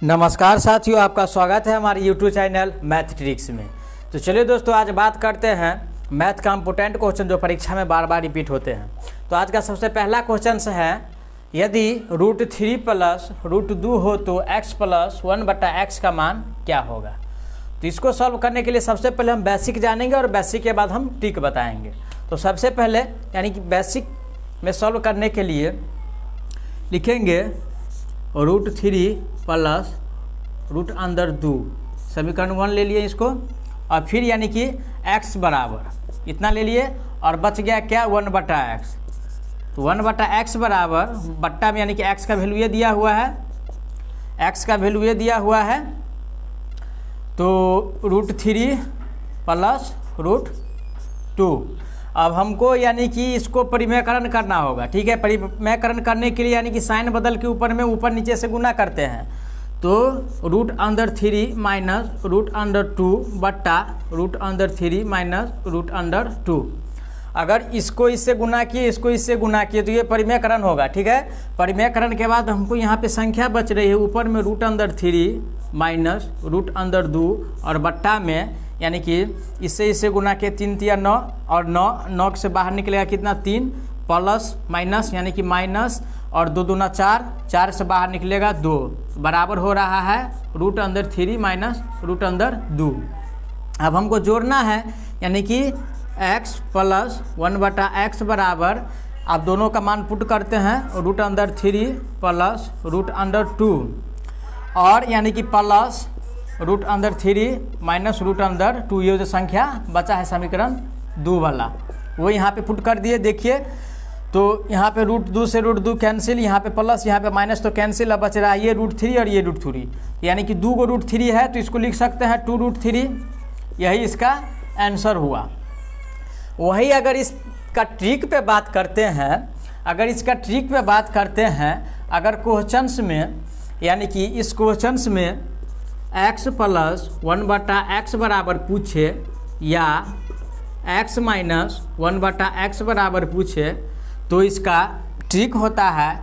नमस्कार साथियों, आपका स्वागत है हमारे YouTube चैनल मैथ ट्रिक्स में। तो चलिए दोस्तों, आज बात करते हैं मैथ का इम्पोर्टेंट क्वेश्चन जो परीक्षा में बार बार रिपीट होते हैं। तो आज का सबसे पहला क्वेश्चन है, यदि √3 प्लस √2 हो तो x प्लस 1/x का मान क्या होगा। तो इसको सॉल्व करने के लिए सबसे पहले हम बेसिक जानेंगे और बेसिक के बाद हम ट्रिक बताएंगे। तो सबसे पहले यानी कि बेसिक में सॉल्व करने के लिए लिखेंगे √3 प्लस √2 समीकरण 1 ले लिए इसको, और फिर यानी कि x बराबर इतना ले लिए और बच गया क्या 1/x। तो 1/x बराबर बट्टा में यानी कि x का वैल्यू ये दिया हुआ है, x का वैल्यू ये दिया हुआ है। तो √3 प्लस √2। अब हमको यानी कि इसको परिमेयकरण करना होगा, ठीक है। परिमेयकरण करने के लिए यानी कि साइन बदल के ऊपर में ऊपर नीचे से गुना करते हैं। तो √3 माइनस √2 बट्टा √3 माइनस √2। अगर इसको इससे गुना किए, इसको इससे गुना किए, तो ये परिमेयकरण होगा, ठीक है। परिमेयकरण के बाद हमको यहाँ पे संख्या बच रही है ऊपर में √3 माइनस √2 और बट्टा में यानी कि इससे गुना के 3 × 9 और 9 से बाहर निकलेगा कितना 3 प्लस माइनस यानी कि माइनस और 2 दूना 4 से बाहर निकलेगा 2 बराबर हो रहा है √3 माइनस √2। अब हमको जोड़ना है यानी कि x प्लस 1/x बराबर, आप दोनों का मान पुट करते हैं √3 प्लस √2 और यानी कि प्लस √3 माइनस √2। ये जो संख्या बचा है समीकरण 2 वाला वो यहाँ पे पुट कर दिए। देखिए तो यहाँ पे √2 से √2 कैंसिल, यहाँ पे प्लस यहाँ पे माइनस तो कैंसिल, अब बच रहा है ये √3 और ये √3। यानी कि 2 को √3 है तो इसको लिख सकते हैं 2√3। यही इसका आंसर हुआ। वही अगर इसका ट्रिक पे बात करते हैं, अगर क्वेश्चंस में यानी कि इस क्वेश्चंस में x प्लस 1/x बराबर पूछे या x माइनस 1/x बराबर पूछे, तो इसका ट्रिक होता है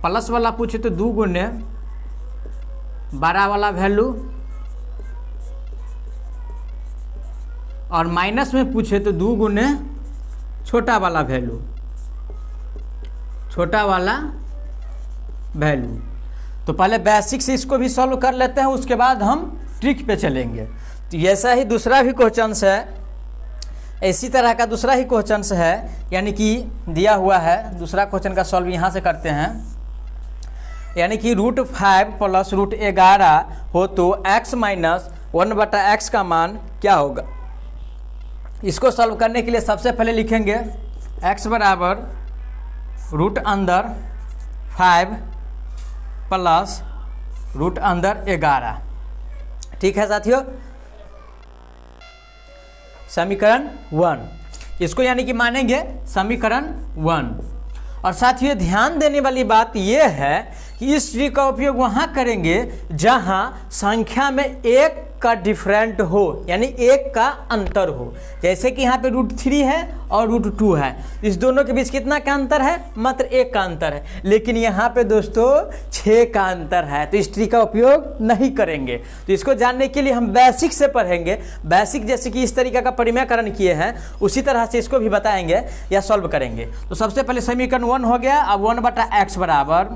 प्लस वाला पूछे तो 2 गुने बड़ा वाला वैल्यू और माइनस में पूछे तो 2 गुने छोटा वाला वैल्यू। तो पहले बेसिक से इसको भी सॉल्व कर लेते हैं, उसके बाद हम ट्रिक पे चलेंगे। तो ऐसा ही दूसरा भी क्वेश्चन है, इसी तरह का दूसरा ही क्वेश्चन है, यानी कि दिया हुआ है। दूसरा क्वेश्चन का सॉल्व यहाँ से करते हैं, यानी कि √5 प्लस √11 हो तो x माइनस 1/x का मान क्या होगा। इसको सॉल्व करने के लिए सबसे पहले लिखेंगे x बराबर √5 प्लस √11। ठीक है साथियों, समीकरण 1 इसको यानी कि मानेंगे समीकरण 1। और साथियों ध्यान देने वाली बात यह है कि इस ट्रिक का उपयोग वहां करेंगे जहां संख्या में एक का डिफरेंट हो, यानी एक का अंतर हो। जैसे कि यहाँ पे √3 है और √2 है, इस दोनों के बीच कितना का अंतर है, मात्र 1 का अंतर है। लेकिन यहाँ पे दोस्तों 6 का अंतर है, तो इस ट्रिक का उपयोग नहीं करेंगे। तो इसको जानने के लिए हम बेसिक से पढ़ेंगे। बेसिक जैसे कि इस तरीके का परिमेयकरण किए हैं उसी तरह से इसको भी बताएंगे या सॉल्व करेंगे। तो सबसे पहले समीकरण 1 हो गया। अब 1/x बराबर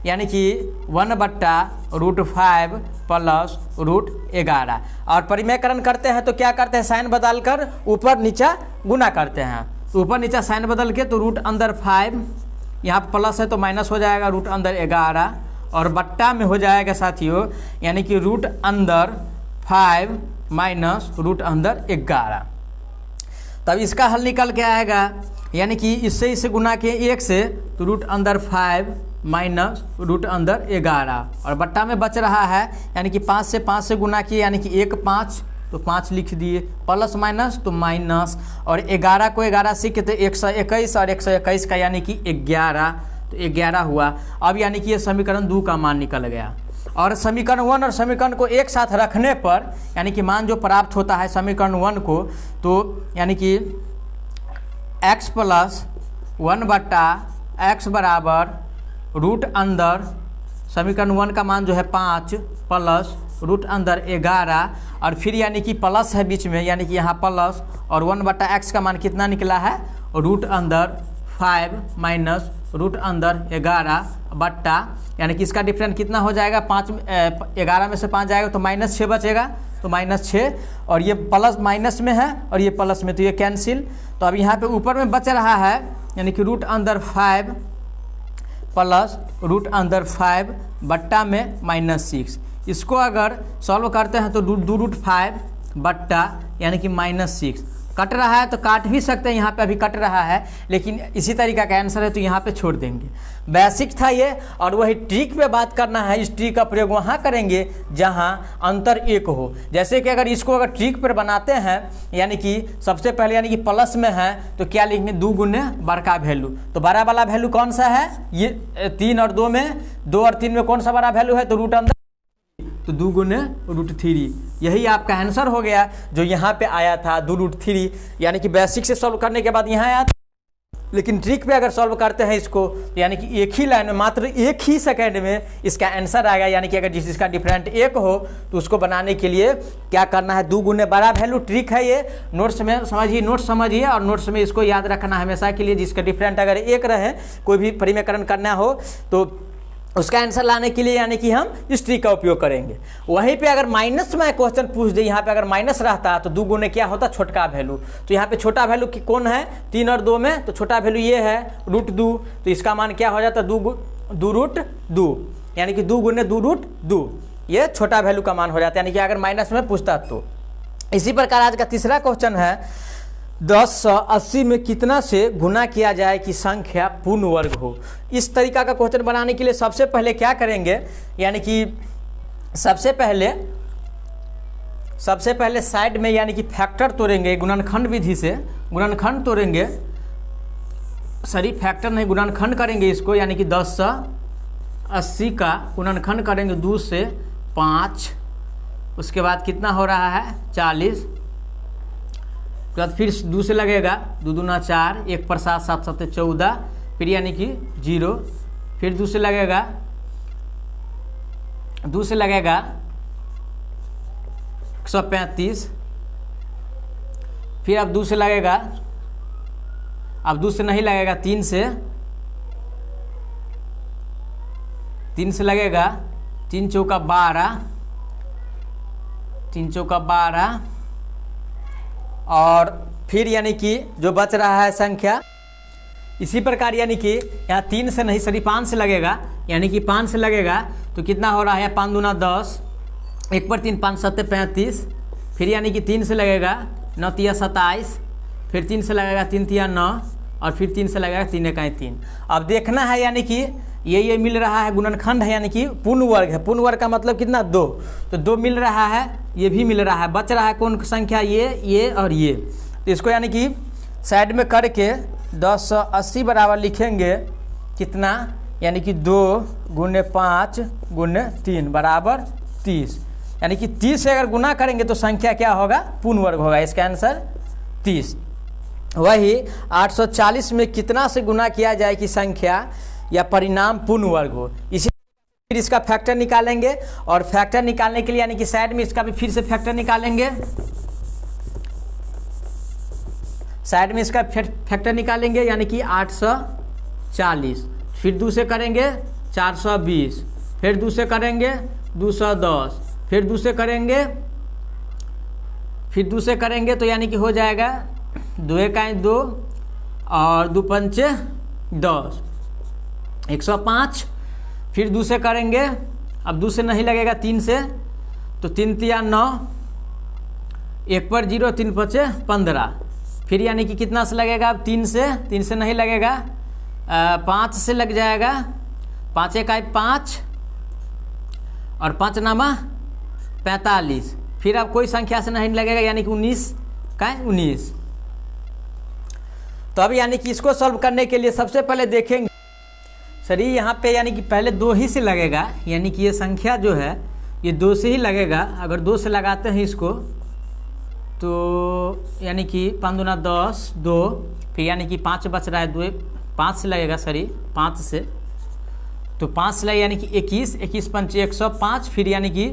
यानी कि 1/√5 प्लस √11। और परिमेयकरण करते हैं तो क्या करते हैं, साइन बदल कर ऊपर नीचा गुना करते हैं। तो ऊपर नीचा साइन बदल के तो √5 यहाँ प्लस है तो माइनस हो जाएगा √11 और बट्टा में हो जाएगा साथियों यानी कि √5 माइनस √11। तब इसका हल निकल के आएगा, यानी कि इससे गुना के 1 से तो √5 माइनस √11 और बट्टा में बच रहा है यानी कि 5 से गुना किए यानी कि 1 5 तो 5 लिख दिए, प्लस माइनस तो माइनस, और 11 को 11 से कितने 121 और 121 का यानी कि 11, तो 11 हुआ। अब यानी कि ये समीकरण 2 का मान निकल गया। और समीकरण 1 और समीकरण को एक साथ रखने पर यानी कि मान जो प्राप्त होता है समीकरण 1 को, तो यानी कि x प्लस 1/x बराबर रूट अंदर समीकरण 1 का मान जो है 5 प्लस रूट अंदर 11 और फिर यानी कि प्लस है बीच में, यानी कि यहाँ प्लस और 1/x का मान कितना निकला है, रूट अंदर 5 माइनस रूट अंदर 11 बट्टा, यानी कि इसका डिफरेंस कितना हो जाएगा, 11 में से 5 जाएगा तो -6 बचेगा, तो -6 और ये प्लस माइनस में है और ये प्लस में, तो ये कैंसिल। तो अब यहाँ पे ऊपर में बच रहा है यानी कि रूट अंदर 5 प्लस रूट अंदर 5 बट्टा में -6। इसको अगर सॉल्व करते हैं तो 2√5 बट्टा यानी कि -6 कट रहा है, तो काट भी सकते हैं, यहाँ पे अभी कट रहा है, लेकिन इसी तरीका का आंसर है तो यहाँ पे छोड़ देंगे। बेसिक था ये, और वही ट्रिक पे बात करना है। इस ट्रिक का प्रयोग वहाँ करेंगे जहाँ अंतर 1 हो। जैसे कि अगर इसको अगर ट्रिक पर बनाते हैं, यानी कि सबसे पहले यानी कि प्लस में है तो क्या लिखेंगे, 2 गुने बड़ा वैल्यू। तो बड़ा वाला वैल्यू कौन सा है, ये 3 और 2 में, 2 और 3 में कौन सा बड़ा वैल्यू है, तो रूट अंदर, तो 2 गुने √3। यही आपका आंसर हो गया जो यहाँ पे आया था 2√3, यानी कि बेसिक से सॉल्व करने के बाद यहाँ आया था। लेकिन ट्रिक पे अगर सॉल्व करते हैं इसको, तो यानी कि एक ही लाइन में, मात्र एक ही सेकंड में इसका आंसर आएगा। यानी कि अगर जिसका डिफरेंट 1 हो तो उसको बनाने के लिए क्या करना है, 2 गुने बड़ा वैल्यू। ट्रिक है ये, नोट्स में समझिए, नोट्स समझिए और नोट्स में इसको याद रखना हमेशा के लिए। जिसका डिफरेंट अगर 1 रहे, कोई भी परिमेयकरण करना हो तो उसका आंसर लाने के लिए यानी कि हम इस ट्रिक का उपयोग करेंगे। वहीं पे अगर माइनस में क्वेश्चन पूछ दे, यहाँ पे अगर माइनस रहता तो 2 गुने क्या होता, छोटा वैल्यू। तो यहाँ पे छोटा वैल्यू की कौन है, 3 और 2 में, तो छोटा वैल्यू ये है √2, तो इसका मान क्या हो जाता, 2√2, यानी कि 2 गुने 2√2, ये छोटा वैल्यू का मान हो जाता है, यानी कि अगर माइनस में पूछता तो। इसी प्रकार आज का तीसरा क्वेश्चन है, 1080 में कितना से गुना किया जाए कि संख्या पूर्ण वर्ग हो। इस तरीका का क्वेश्चन बनाने के लिए सबसे पहले क्या करेंगे, यानी कि सबसे पहले साइड में यानी कि फैक्टर तोड़ेंगे, गुणनखंड विधि से गुणनखंड तोड़ेंगे, सॉरी फैक्टर नहीं, गुणनखंड करेंगे इसको, यानी कि 1080 का गुणनखंड करेंगे 2 से 5, उसके बाद कितना हो रहा है 40, उसके बाद फिर 2 से लगेगा, 2 दूना 4, 1 पर 7, 7 7 14, फिर यानी कि 0, फिर 2 से लगेगा 135, फिर अब 2 से लगेगा, अब 2 से नहीं लगेगा, 3 से लगेगा, 3 चौका 12, 3 चौका 12, और फिर यानी कि जो बच रहा है संख्या, इसी प्रकार यानी कि यहाँ 3 से नहीं, सॉरी 5 से लगेगा, यानी कि 5 से लगेगा तो कितना हो रहा है, 5 दूना 10, 1 पर 3, 5 7 35, फिर यानी कि 3 से लगेगा, 9 तिया 27, फिर 3 से लगेगा, 3 तिया 9, और फिर 3 से लगेगा, 3 इकाई 3। अब देखना है यानी कि ये मिल रहा है, गुणनखंड है, यानी कि पूर्ण वर्ग है। पूर्ण वर्ग का मतलब कितना, 2, तो 2 मिल रहा है, ये भी मिल रहा है, बच रहा है कौन संख्या, ये और ये। तो इसको यानी कि साइड में करके 1080 बराबर लिखेंगे कितना, यानी कि 2 गुने 5 गुने 3 बराबर 30, यानी कि 30 से अगर गुना करेंगे तो संख्या क्या होगा, पूर्ण वर्ग होगा। इसका आंसर 30। वही 840 में कितना से गुना किया जाए कि संख्या या परिणाम पूर्ण वर्ग हो। इसी फिर इसका फैक्टर निकालेंगे, और फैक्टर निकालने के लिए यानी कि साइड में इसका भी फिर से फैक्टर निकालेंगे, साइड में इसका फैक्टर निकालेंगे, यानी कि 840, फिर 2 से करेंगे 420, फिर 2 से करेंगे 210, फिर 2 से करेंगे, फिर 2 से करेंगे तो यानी कि हो जाएगा 2 इकाई 2 और 2 पंचे 10, 105, फिर 2 से करेंगे, अब 2 से नहीं लगेगा, 3 से, तो 3 तिया 9, 1 पर 0, 3 पचे 15, फिर यानी कि कितना से लगेगा, अब 3 से नहीं लगेगा, 5 से लग जाएगा, 5 इकाई 5 और 5 नामा 45, फिर अब कोई संख्या से नहीं लगेगा, यानी कि 19। तो अब यानी कि इसको सॉल्व करने के लिए सबसे पहले देखेंगे, सर यहाँ पे यानी कि पहले 2 ही से लगेगा, यानी कि ये संख्या जो है ये 2 से ही लगेगा। अगर 2 से लगाते हैं इसको तो यानी कि 5 दूना 10, 2, फिर यानी कि 5 बच रहा है, 2 5 से लगेगा, सॉरी 5 से, तो 5 से लगेगा यानी कि 21, 21 पंचे 105, फिर यानी कि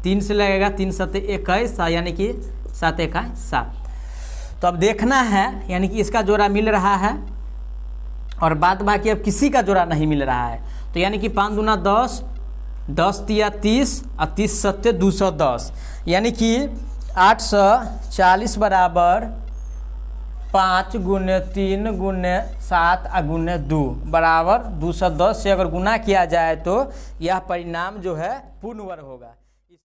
3 से लगेगा, 3 7 21, यानी कि 7 1 7। तो अब देखना है यानी कि इसका जोड़ा मिल रहा है और बाद बाकी अब किसी का जोड़ा नहीं मिल रहा है। तो यानी कि 5 दूना 10, 10 तिया 30 और 30 सत्ते 210, यानी कि 840 बराबर 5 गुने 3 गुने 7 और गुने 2 बराबर 210 से अगर गुना किया जाए तो यह परिणाम जो है पूर्ण वर्ग होगा।